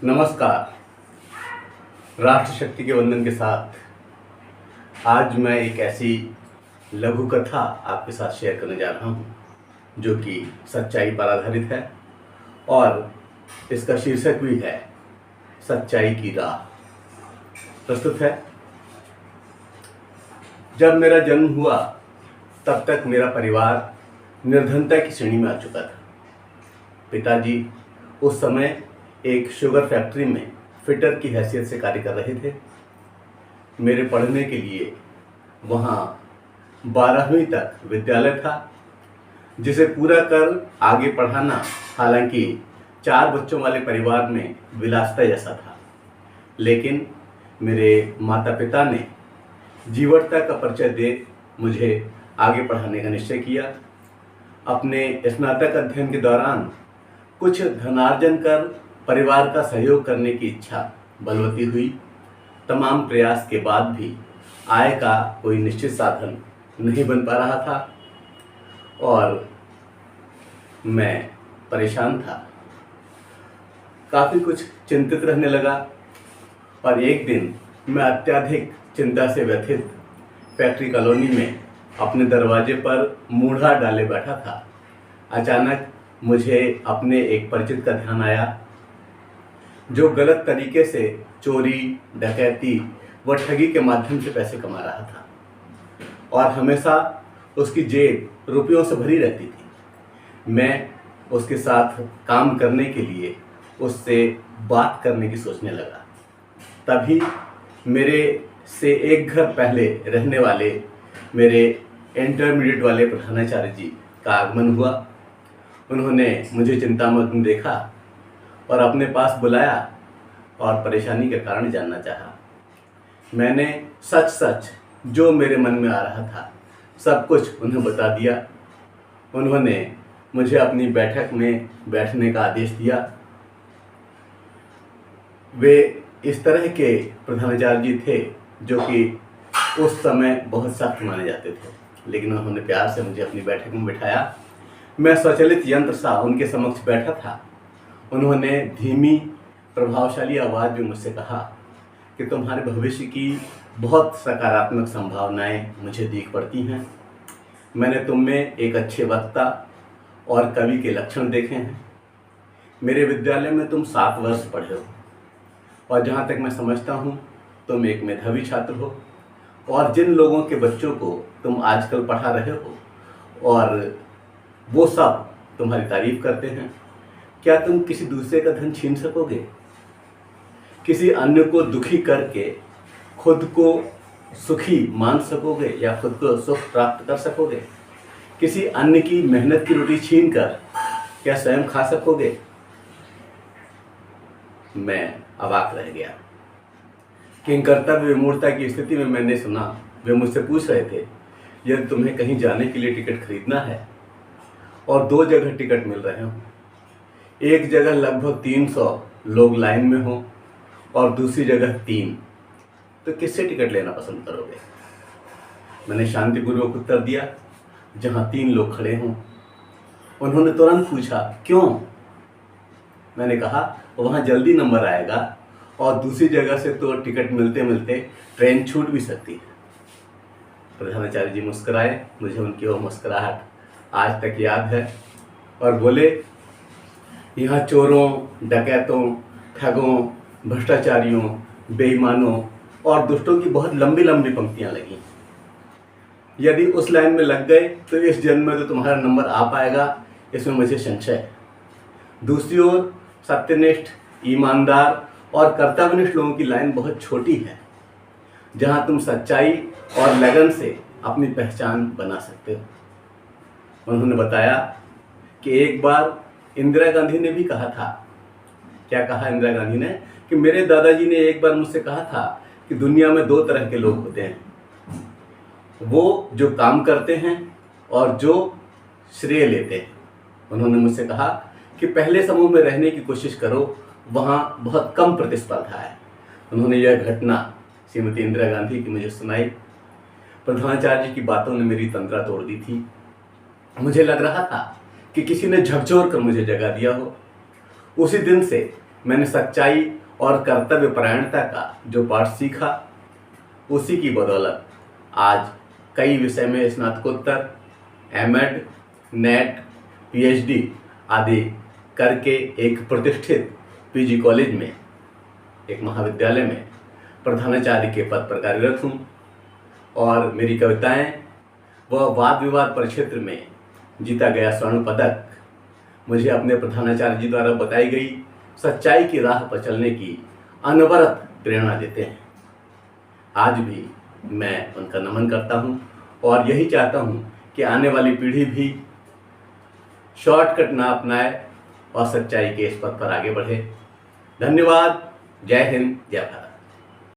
नमस्कार। राष्ट्र शक्ति के वंदन के साथ आज मैं एक ऐसी लघु कथा आपके साथ शेयर करने जा रहा हूँ जो कि सच्चाई पर आधारित है और इसका शीर्षक भी है सच्चाई की राह। प्रस्तुत है। जब मेरा जन्म हुआ तब तक मेरा परिवार निर्धनता की श्रेणी में आ चुका था। पिताजी उस समय एक शुगर फैक्ट्री में फिटर की हैसियत से कार्य कर रहे थे। मेरे पढ़ने के लिए वहाँ 12वीं तक विद्यालय था, जिसे पूरा कर आगे पढ़ाना हालांकि 4 बच्चों वाले परिवार में विलासिता जैसा था। लेकिन मेरे माता पिता ने जीवटता का परिचय दे मुझे आगे पढ़ाने का निश्चय किया। अपने स्नातक अध्ययन के दौरान कुछ धनार्जन कर परिवार का सहयोग करने की इच्छा बलवती हुई। तमाम प्रयास के बाद भी आय का कोई निश्चित साधन नहीं बन पा रहा था और मैं परेशान था। काफ़ी कुछ चिंतित रहने लगा और एक दिन मैं अत्यधिक चिंता से व्यथित फैक्ट्री कॉलोनी में अपने दरवाजे पर मूढ़ा डाले बैठा था। अचानक मुझे अपने एक परिचित का ध्यान आया जो गलत तरीके से चोरी, डकैती व ठगी के माध्यम से पैसे कमा रहा था और हमेशा उसकी जेब रुपयों से भरी रहती थी। मैं उसके साथ काम करने के लिए उससे बात करने की सोचने लगा। तभी मेरे से एक घर पहले रहने वाले मेरे इंटरमीडिएट वाले प्रधानाचार्य जी का आगमन हुआ। उन्होंने मुझे चिंतामग्न देखा और अपने पास बुलाया और परेशानी का कारण जानना चाहा। मैंने सच सच जो मेरे मन में आ रहा था सब कुछ उन्हें बता दिया। उन्होंने मुझे अपनी बैठक में बैठने का आदेश दिया। वे इस तरह के प्रधानाचार्य जी थे जो कि उस समय बहुत सख्त माने जाते थे, लेकिन उन्होंने प्यार से मुझे अपनी बैठक में बिठाया। मैं स्वचालित यंत्र सा उनके समक्ष बैठा था। उन्होंने धीमी प्रभावशाली आवाज़ में मुझसे कहा कि तुम्हारे भविष्य की बहुत सकारात्मक संभावनाएं मुझे दिख पड़ती हैं। मैंने तुम में एक अच्छे वक्ता और कवि के लक्षण देखे हैं। मेरे विद्यालय में तुम 7 वर्ष पढ़े हो और जहाँ तक मैं समझता हूँ तुम एक मेधावी छात्र हो और जिन लोगों के बच्चों को तुम आजकल पढ़ा रहे हो और वो सब तुम्हारी तारीफ करते हैं, क्या तुम किसी दूसरे का धन छीन सकोगे? किसी अन्य को दुखी करके खुद को सुखी मान सकोगे या खुद को सुख प्राप्त कर सकोगे? किसी अन्य की मेहनत की रोटी छीन कर क्या स्वयं खा सकोगे? मैं अवाक रह गया। किंकर्तव्य विमूढ़ता की स्थिति में मैंने सुना वे मुझसे पूछ रहे थे, यदि तुम्हें कहीं जाने के लिए टिकट खरीदना है और 2 जगह टिकट मिल रहे हों, एक जगह लगभग 300 लोग लाइन में हो और दूसरी जगह 3, तो किससे टिकट लेना पसंद करोगे? मैंने शांतिपूर्वक उत्तर दिया, जहां 3 लोग खड़े हों। उन्होंने तुरंत पूछा, क्यों? मैंने कहा, वहां जल्दी नंबर आएगा और दूसरी जगह से तो टिकट मिलते मिलते ट्रेन छूट भी सकती है। प्रधानाचार्य जी मुस्कुराए। मुझे उनकी वो मुस्कुराहट आज तक याद है और बोले, यहाँ चोरों, डकैतों, ठगों, भ्रष्टाचारियों, बेईमानों और दुष्टों की बहुत लंबी लंबी पंक्तियाँ लगी। यदि उस लाइन में लग गए तो इस जन्म में तो तुम्हारा नंबर आ पाएगा, इसमें मुझे संशय है। दूसरी ओर सत्यनिष्ठ, ईमानदार और कर्तव्यनिष्ठ लोगों की लाइन बहुत छोटी है, जहाँ तुम सच्चाई और लगन से अपनी पहचान बना सकते हो। उन्होंने बताया कि एक बार इंदिरा गांधी ने भी कहा था। क्या कहा इंदिरा गांधी ने? कि मेरे दादाजी ने एक बार मुझसे कहा था कि दुनिया में 2 तरह के लोग होते हैं, वो जो काम करते हैं और जो श्रेय लेते हैं। उन्होंने मुझसे कहा कि पहले समूह में रहने की कोशिश करो, वहाँ बहुत कम प्रतिस्पर्धा है। उन्होंने यह घटना श्रीमती इंदिरा गांधी की मुझे सुनाई। प्रधानाचार्य जी की बातों ने मेरी तंद्रा तोड़ दी थी। मुझे लग रहा था कि किसी ने झकझोर कर मुझे जगा दिया हो। उसी दिन से मैंने सच्चाई और कर्तव्य परायणता का जो पाठ सीखा, उसी की बदौलत आज कई विषय में स्नातकोत्तर, एमएड, नेट, पीएचडी आदि करके एक प्रतिष्ठित पीजी कॉलेज में, एक महाविद्यालय में प्रधानाचार्य के पद पर कार्यरत हूँ। और मेरी कविताएं व वाद विवाद परिक्षेत्र में जीता गया स्वर्ण पदक मुझे अपने प्रधानाचार्य जी द्वारा बताई गई सच्चाई की राह पर चलने की अनवरत प्रेरणा देते हैं। आज भी मैं उनका नमन करता हूं और यही चाहता हूं कि आने वाली पीढ़ी भी शॉर्टकट ना अपनाए और सच्चाई के इस पथ पर आगे बढ़े। धन्यवाद। जय हिंद, जय भारत।